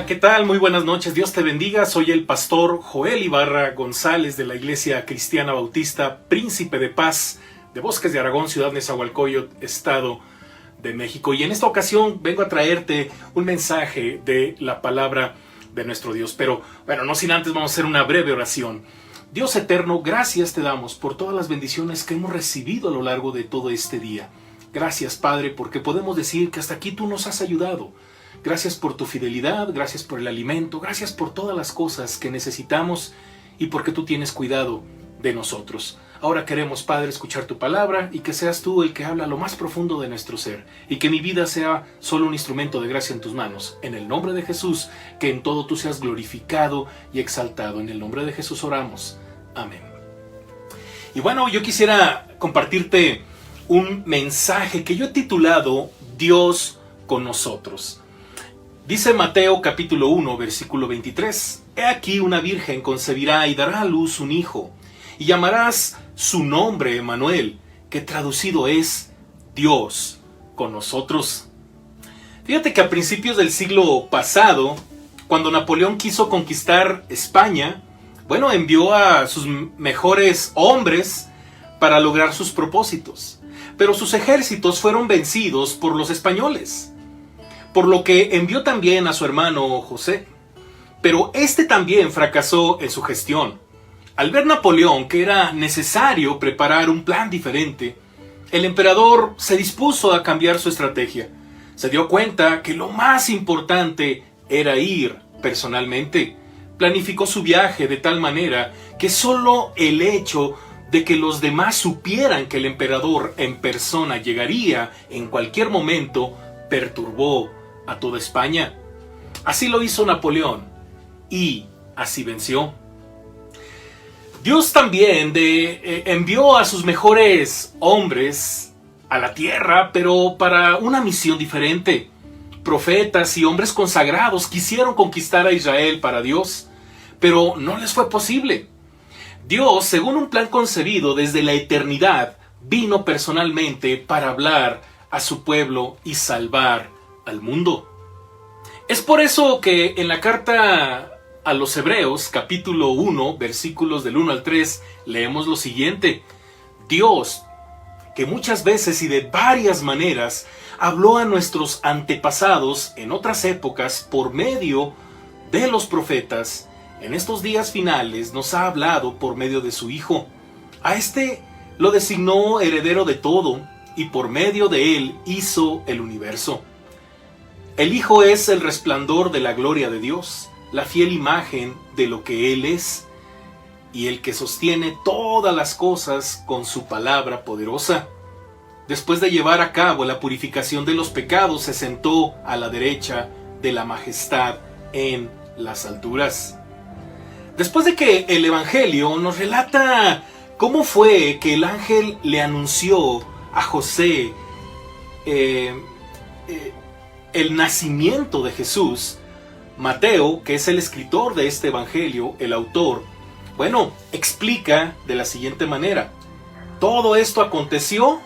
Hola, ¿qué tal? Muy buenas noches, Dios te bendiga. Soy el pastor Joel Ibarra González de la Iglesia Cristiana Bautista Príncipe de Paz de Bosques de Aragón, Ciudad Nezahualcóyotl, Estado de México. Y en esta ocasión vengo a traerte un mensaje de la palabra de nuestro Dios. Pero bueno, no sin antes vamos a hacer una breve oración. Dios eterno, gracias te damos por todas las bendiciones que hemos recibido a lo largo de todo este día. Gracias, Padre, porque podemos decir que hasta aquí tú nos has ayudado. Gracias por tu fidelidad, gracias por el alimento, gracias por todas las cosas que necesitamos y porque tú tienes cuidado de nosotros. Ahora queremos, Padre, escuchar tu palabra y que seas tú el que habla lo más profundo de nuestro ser y que mi vida sea solo un instrumento de gracia en tus manos. En el nombre de Jesús, que en todo tú seas glorificado y exaltado. En el nombre de Jesús oramos. Amén. Y bueno, yo quisiera compartirte un mensaje que yo he titulado Dios con nosotros. Dice Mateo capítulo 1, versículo 23. He aquí una virgen concebirá y dará a luz un hijo, y llamarás su nombre Emmanuel, que traducido es Dios con nosotros. Fíjate que a principios del siglo pasado, cuando Napoleón quiso conquistar España, envió a sus mejores hombres para lograr sus propósitos. Pero sus ejércitos fueron vencidos por los españoles, por lo que envió también a su hermano José. Pero este también fracasó en su gestión. Al ver Napoleón que era necesario preparar un plan diferente, el emperador se dispuso a cambiar su estrategia. Se dio cuenta que lo más importante era ir personalmente. Planificó su viaje de tal manera que solo el hecho de que los demás supieran que el emperador en persona llegaría en cualquier momento perturbó a toda España. Así lo hizo Napoleón y así venció. Dios también envió a sus mejores hombres a la tierra, pero para una misión diferente. Profetas y hombres consagrados quisieron conquistar a Israel para Dios, pero no les fue posible. Dios, según un plan concebido desde la eternidad, vino personalmente para hablar a su pueblo y salvar al mundo. Es por eso que en la carta a los Hebreos, capítulo 1, versículos del 1 al 3, leemos lo siguiente. Dios, que muchas veces y de varias maneras habló a nuestros antepasados en otras épocas por medio de los profetas, en estos días finales nos ha hablado por medio de su Hijo. A este lo designó heredero de todo y por medio de él hizo el universo. El Hijo es el resplandor de la gloria de Dios, la fiel imagen de lo que Él es, y el que sostiene todas las cosas con su palabra poderosa. Después de llevar a cabo la purificación de los pecados, se sentó a la derecha de la majestad en las alturas. Después de que el Evangelio nos relata cómo fue que el ángel le anunció a José el nacimiento de Jesús, Mateo, que es el escritor de este evangelio, el autor, explica de la siguiente manera. Todo esto aconteció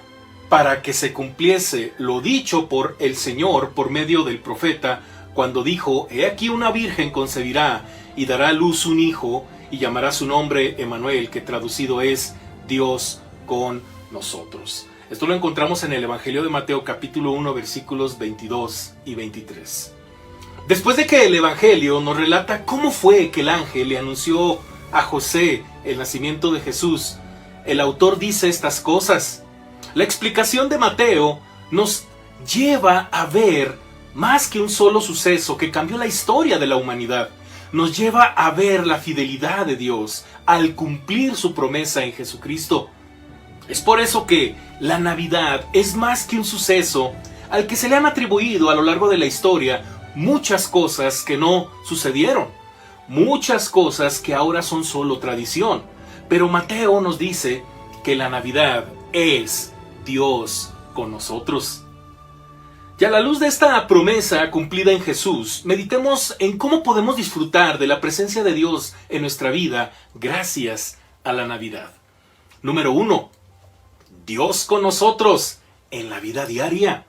para que se cumpliese lo dicho por el Señor por medio del profeta, cuando dijo, he aquí una virgen concebirá y dará a luz un hijo y llamará su nombre Emmanuel, que traducido es Dios con nosotros. Esto lo encontramos en el Evangelio de Mateo capítulo 1 versículos 22 y 23. Después de que el Evangelio nos relata cómo fue que el ángel le anunció a José el nacimiento de Jesús, el autor dice estas cosas. La explicación de Mateo nos lleva a ver más que un solo suceso que cambió la historia de la humanidad. Nos lleva a ver la fidelidad de Dios al cumplir su promesa en Jesucristo. Es por eso que la Navidad es más que un suceso al que se le han atribuido a lo largo de la historia muchas cosas que no sucedieron, muchas cosas que ahora son solo tradición. Pero Mateo nos dice que la Navidad es Dios con nosotros. Y a la luz de esta promesa cumplida en Jesús, meditemos en cómo podemos disfrutar de la presencia de Dios en nuestra vida gracias a la Navidad. Número 1. Dios con nosotros en la vida diaria.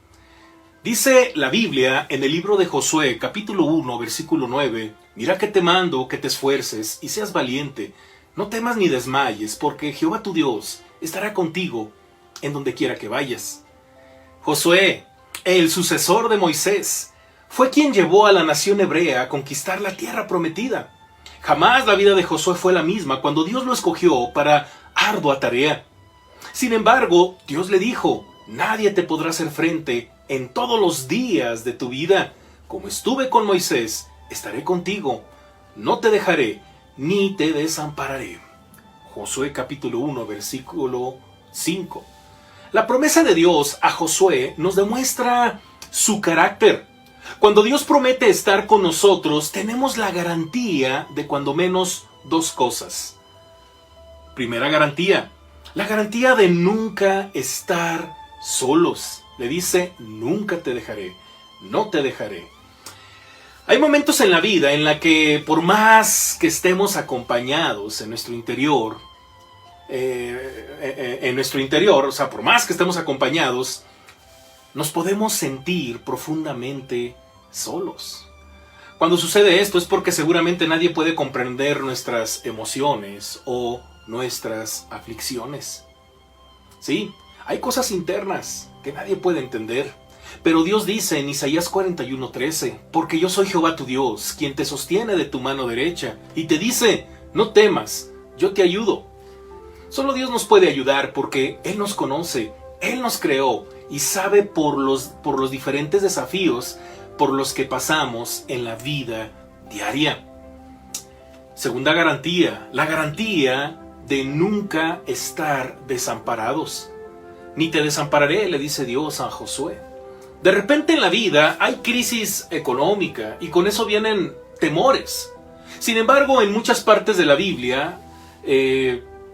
Dice la Biblia en el libro de Josué, capítulo 1, versículo 9, mira que te mando que te esfuerces y seas valiente, no temas ni desmayes, porque Jehová tu Dios estará contigo en donde quiera que vayas. Josué, el sucesor de Moisés, fue quien llevó a la nación hebrea a conquistar la tierra prometida. Jamás la vida de Josué fue la misma cuando Dios lo escogió para ardua tarea. Sin embargo, Dios le dijo, nadie te podrá hacer frente en todos los días de tu vida. Como estuve con Moisés, estaré contigo. No te dejaré, ni te desampararé. Josué capítulo 1, versículo 5. La promesa de Dios a Josué nos demuestra su carácter. Cuando Dios promete estar con nosotros, tenemos la garantía de cuando menos dos cosas. Primera garantía, la garantía de nunca estar solos. Le dice, nunca te dejaré, no te dejaré. Hay momentos en la vida en la que por más que estemos acompañados en nuestro interior, o sea, por más que estemos acompañados, nos podemos sentir profundamente solos. Cuando sucede esto es porque seguramente nadie puede comprender nuestras emociones o nuestras aflicciones. Sí, hay cosas internas que nadie puede entender, pero Dios dice en Isaías 41:13, porque yo soy Jehová tu Dios, quien te sostiene de tu mano derecha, y te dice, no temas, yo te ayudo. Solo Dios nos puede ayudar porque Él nos conoce, Él nos creó y sabe por los diferentes desafíos por los que pasamos en la vida diaria. Segunda garantía, la garantía de nunca estar desamparados. Ni te desampararé, le dice Dios a Josué. De repente en la vida hay crisis económica y con eso vienen temores. Sin embargo, en muchas partes de la Biblia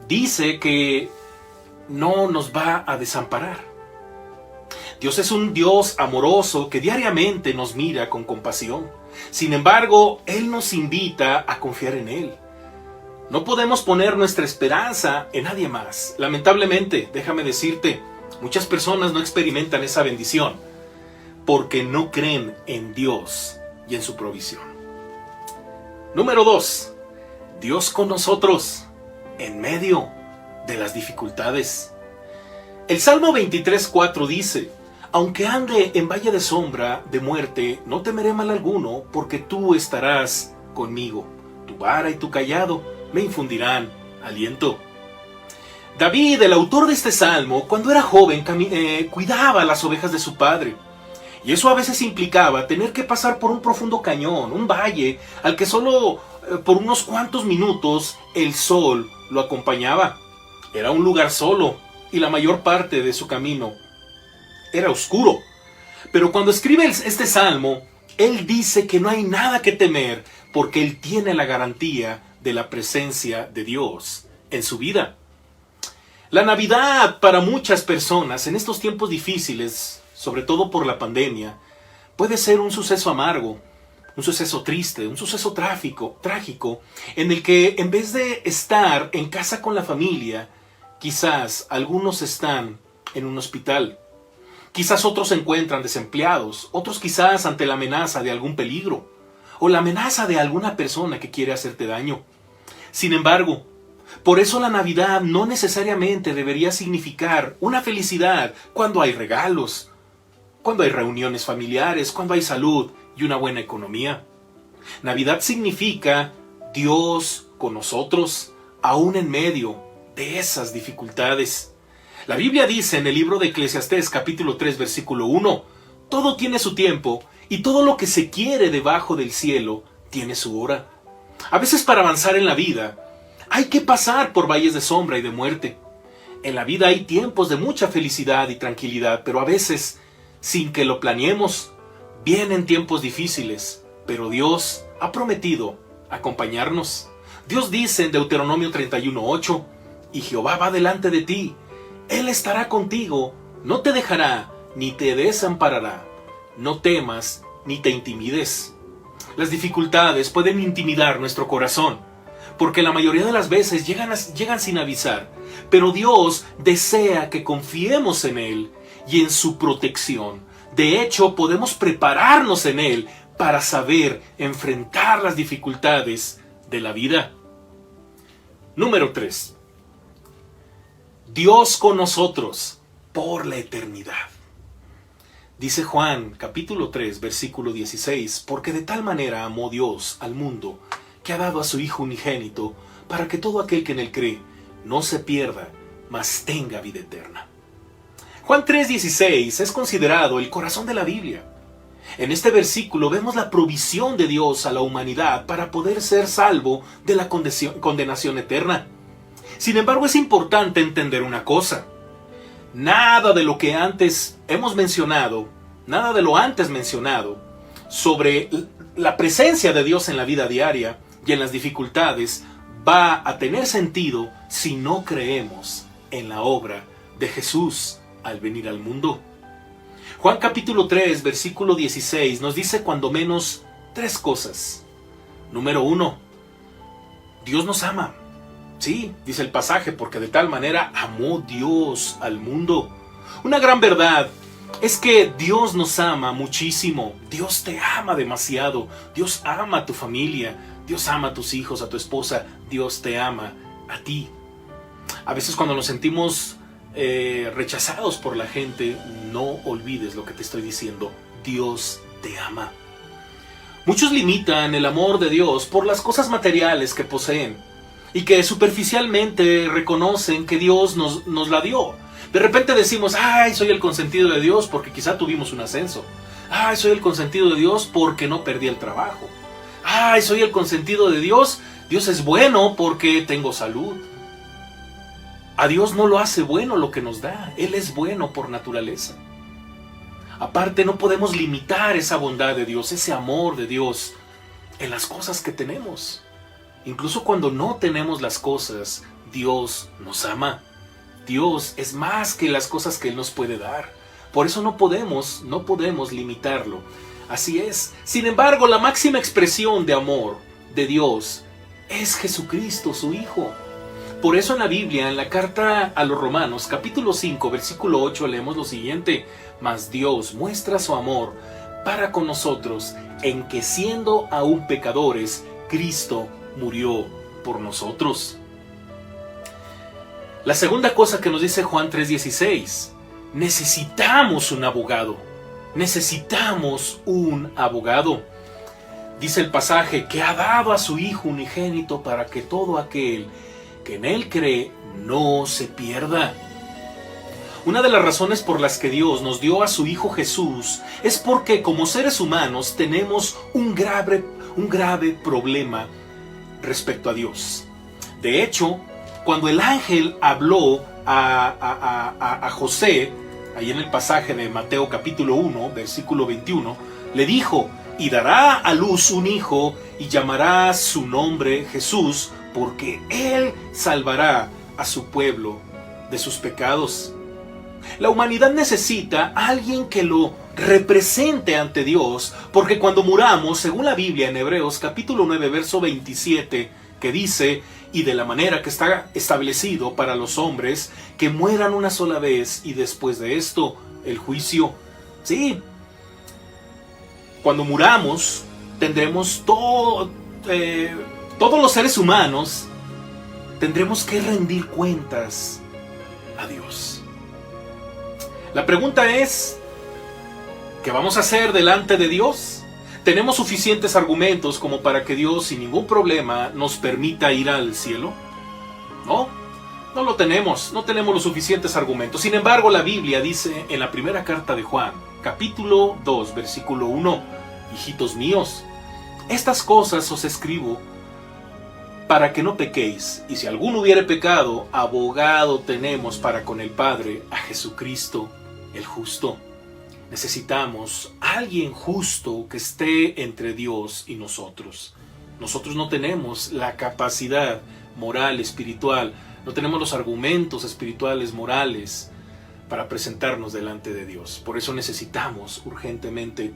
dice que no nos va a desamparar. Dios es un Dios amoroso que diariamente nos mira con compasión. Sin embargo, Él nos invita a confiar en Él. No podemos poner nuestra esperanza en nadie más. Lamentablemente, déjame decirte, muchas personas no experimentan esa bendición porque no creen en Dios y en su provisión. Número 2. Dios con nosotros en medio de las dificultades. El Salmo 23:4 dice, aunque ande en valle de sombra de muerte, no temeré mal alguno, porque tú estarás conmigo. Tu vara y tu cayado me infundirán aliento. David, el autor de este salmo, cuando era joven, cuidaba las ovejas de su padre. Y eso a veces implicaba tener que pasar por un profundo cañón, un valle, al que solo por unos cuantos minutos el sol lo acompañaba. Era un lugar solo y la mayor parte de su camino era oscuro. Pero cuando escribe este salmo, él dice que no hay nada que temer porque él tiene la garantía de la presencia de Dios en su vida. La Navidad para muchas personas en estos tiempos difíciles, sobre todo por la pandemia, puede ser un suceso amargo, un suceso triste, un suceso trágico, en el que en vez de estar en casa con la familia, quizás algunos están en un hospital. Quizás otros se encuentran desempleados, otros quizás ante la amenaza de algún peligro, o la amenaza de alguna persona que quiere hacerte daño. Sin embargo, por eso la Navidad no necesariamente debería significar una felicidad cuando hay regalos, cuando hay reuniones familiares, cuando hay salud y una buena economía. Navidad significa Dios con nosotros, aún en medio de esas dificultades. La Biblia dice en el libro de Eclesiastés capítulo 3 versículo 1, todo tiene su tiempo y todo lo que se quiere debajo del cielo tiene su hora. A veces para avanzar en la vida hay que pasar por valles de sombra y de muerte. En la vida hay tiempos de mucha felicidad y tranquilidad, pero a veces, sin que lo planeemos, vienen tiempos difíciles, pero Dios ha prometido acompañarnos. Dios dice en Deuteronomio 31:8, y Jehová va delante de ti, Él estará contigo, no te dejará, ni te desamparará. No temas, ni te intimides. Las dificultades pueden intimidar nuestro corazón, porque la mayoría de las veces llegan sin avisar, pero Dios desea que confiemos en Él y en su protección. De hecho, podemos prepararnos en Él para saber enfrentar las dificultades de la vida. Número 3. Dios con nosotros por la eternidad. Dice Juan, capítulo 3, versículo 16, porque de tal manera amó Dios al mundo, que ha dado a su Hijo unigénito, para que todo aquel que en Él cree no se pierda, mas tenga vida eterna. Juan 3:16 es considerado el corazón de la Biblia. En este versículo vemos la provisión de Dios a la humanidad para poder ser salvo de la condenación eterna. Sin embargo, es importante entender una cosa. Nada de lo que antes hemos mencionado, nada de lo antes mencionado sobre la presencia de Dios en la vida diaria y en las dificultades va a tener sentido si no creemos en la obra de Jesús al venir al mundo. Juan capítulo 3, versículo 16 nos dice cuando menos 3 cosas. Número 1, Dios nos ama. Sí, dice el pasaje, porque de tal manera amó Dios al mundo. Una gran verdad es que Dios nos ama muchísimo. Dios te ama demasiado. Dios ama a tu familia. Dios ama a tus hijos, a tu esposa. Dios te ama a ti. A veces cuando nos sentimos rechazados por la gente, no olvides lo que te estoy diciendo. Dios te ama. Muchos limitan el amor de Dios por las cosas materiales que poseen y que superficialmente reconocen que Dios nos la dio. De repente decimos, ay, soy el consentido de Dios porque quizá tuvimos un ascenso. Ay, soy el consentido de Dios porque no perdí el trabajo. Ay, soy el consentido de Dios. Dios es bueno porque tengo salud. A Dios no lo hace bueno lo que nos da. Él es bueno por naturaleza. Aparte, no podemos limitar esa bondad de Dios, ese amor de Dios en las cosas que tenemos. Incluso cuando no tenemos las cosas, Dios nos ama. Dios es más que las cosas que Él nos puede dar. Por eso no podemos limitarlo. Así es. Sin embargo, la máxima expresión de amor de Dios es Jesucristo, su Hijo. Por eso en la Biblia, en la carta a los Romanos, capítulo 5, versículo 8, leemos lo siguiente: mas Dios muestra su amor para con nosotros, en que siendo aún pecadores, Cristo murió por nosotros. La segunda cosa que nos dice Juan 3:16, necesitamos un abogado. Necesitamos un abogado. Dice el pasaje que ha dado a su Hijo unigénito para que todo aquel que en Él cree no se pierda. Una de las razones por las que Dios nos dio a su Hijo Jesús es porque como seres humanos tenemos un grave problema respecto a Dios. De hecho, cuando el ángel habló a José, ahí en el pasaje de Mateo capítulo 1, versículo 21, le dijo, y dará a luz un hijo y llamará su nombre Jesús, porque Él salvará a su pueblo de sus pecados. La humanidad necesita a alguien que lo represente ante Dios, porque cuando muramos, según la Biblia en Hebreos capítulo 9, verso 27, que dice, y de la manera que está establecido para los hombres, que mueran una sola vez y después de esto, el juicio. Sí, cuando muramos, tendremos todos los seres humanos, tendremos que rendir cuentas a Dios. La pregunta es, ¿qué vamos a hacer delante de Dios? ¿Tenemos suficientes argumentos como para que Dios sin ningún problema nos permita ir al cielo? No lo tenemos, no tenemos los suficientes argumentos. Sin embargo, la Biblia dice en la primera carta de Juan, capítulo 2, versículo 1, hijitos míos, estas cosas os escribo para que no pequéis, y si alguno hubiere pecado, abogado tenemos para con el Padre, a Jesucristo el justo. Necesitamos a alguien justo que esté entre Dios y nosotros. Nosotros no tenemos la capacidad moral, espiritual, no tenemos los argumentos espirituales, morales, para presentarnos delante de Dios. Por eso necesitamos urgentemente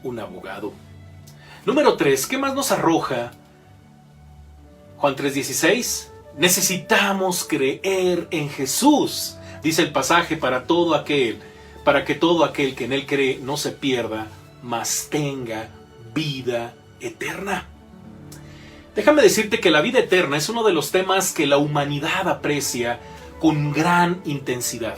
un abogado. Número 3, ¿qué más nos arroja Juan 3:16? Necesitamos creer en Jesús. Dice el pasaje, para todo aquel para que todo aquel que en él cree no se pierda, mas tenga vida eterna. Déjame decirte que la vida eterna es uno de los temas que la humanidad aprecia con gran intensidad,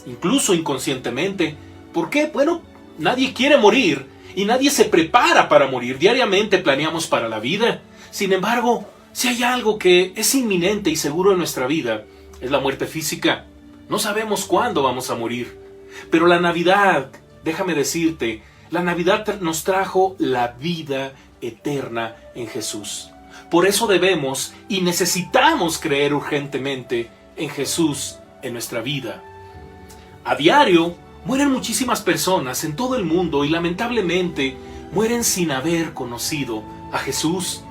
incluso inconscientemente. ¿Por qué? Bueno, nadie quiere morir y nadie se prepara para morir. Diariamente planeamos para la vida. Sin embargo, si hay algo que es inminente y seguro en nuestra vida, es la muerte física. No sabemos cuándo vamos a morir. Pero la Navidad, déjame decirte, la Navidad nos trajo la vida eterna en Jesús. Por eso debemos y necesitamos creer urgentemente en Jesús en nuestra vida. A diario mueren muchísimas personas en todo el mundo y lamentablemente mueren sin haber conocido a Jesús.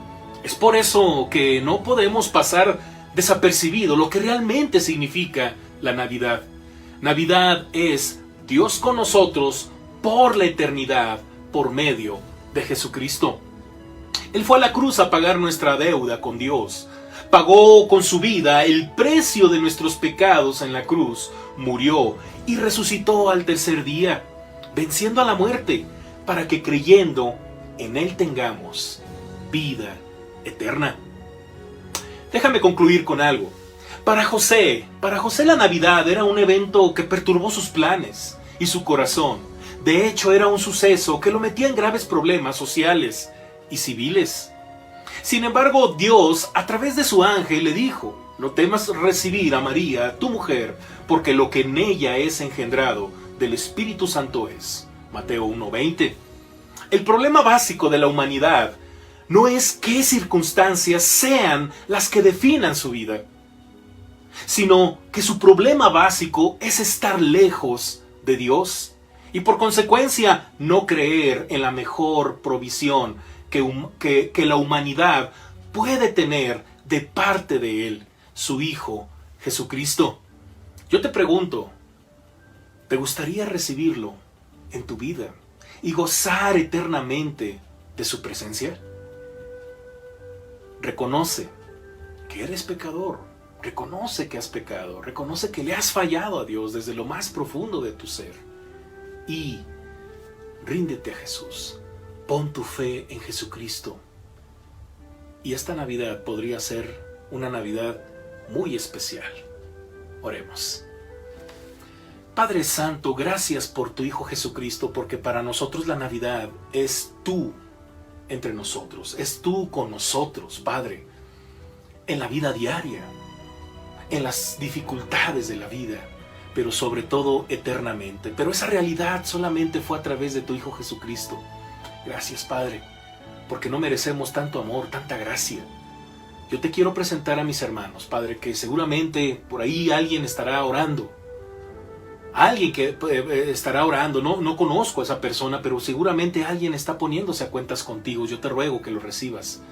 Es por eso que no podemos pasar desapercibido lo que realmente significa la Navidad. Navidad es Dios con nosotros por la eternidad por medio de Jesucristo. Él fue a la cruz a pagar nuestra deuda con Dios. Pagó con su vida el precio de nuestros pecados en la cruz, murió y resucitó al tercer día, venciendo a la muerte, para que creyendo en Él tengamos vida eterna. Déjame concluir con algo. Para José la Navidad era un evento que perturbó sus planes y su corazón. De hecho, era un suceso que lo metía en graves problemas sociales y civiles. Sin embargo, Dios, a través de su ángel, le dijo: no temas recibir a María, tu mujer, porque lo que en ella es engendrado del Espíritu Santo es. Mateo 1:20. El problema básico de la humanidad no es qué circunstancias sean las que definan su vida, sino que su problema básico es estar lejos de Dios y por consecuencia no creer en la mejor provisión que la humanidad puede tener de parte de Él, su Hijo Jesucristo. Yo te pregunto, ¿te gustaría recibirlo en tu vida y gozar eternamente de su presencia? Reconoce que eres pecador, reconoce que has pecado, reconoce que le has fallado a Dios desde lo más profundo de tu ser y ríndete a Jesús. Pon tu fe en Jesucristo. Y esta Navidad podría ser una Navidad muy especial. Oremos. Padre Santo, gracias por tu Hijo Jesucristo, porque para nosotros la Navidad es tú entre nosotros, es tú con nosotros, Padre, en la vida diaria, en las dificultades de la vida, pero sobre todo eternamente. Pero esa realidad solamente fue a través de tu Hijo Jesucristo. Gracias, Padre, porque no merecemos tanto amor, tanta gracia. Yo te quiero presentar a mis hermanos, Padre, que seguramente por ahí alguien estará orando. Alguien que estará orando, no conozco a esa persona, pero seguramente alguien está poniéndose a cuentas contigo. Yo te ruego que lo recibas,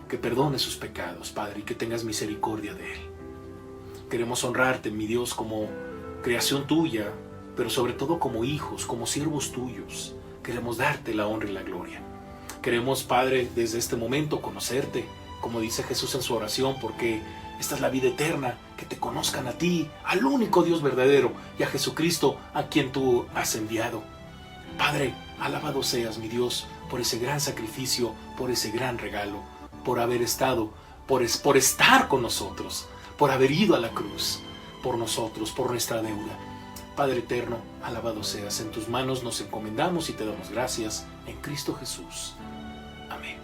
que perdones sus pecados, Padre, y que tengas misericordia de él. Queremos honrarte, mi Dios, como creación tuya, pero sobre todo como hijos, como siervos tuyos. Queremos darte la honra y la gloria. Queremos, Padre, desde este momento conocerte, como dice Jesús en su oración, porque esta es la vida eterna, que te conozcan a ti, al único Dios verdadero, y a Jesucristo, a quien tú has enviado. Padre, alabado seas, mi Dios, por ese gran sacrificio, por ese gran regalo, por haber estado, por estar con nosotros, por haber ido a la cruz, por nosotros, por nuestra deuda. Padre eterno, alabado seas. En tus manos nos encomendamos y te damos gracias en Cristo Jesús. Amén.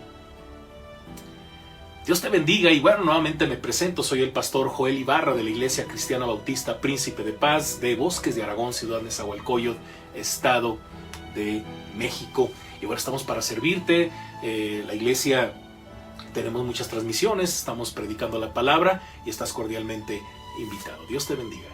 Dios te bendiga y bueno, nuevamente me presento. Soy el pastor Joel Ibarra de la Iglesia Cristiana Bautista Príncipe de Paz de Bosques de Aragón, ciudad de Nezahualcóyotl, Estado de México. Y bueno, estamos para servirte. La iglesia, tenemos muchas transmisiones, estamos predicando la palabra y estás cordialmente invitado. Dios te bendiga.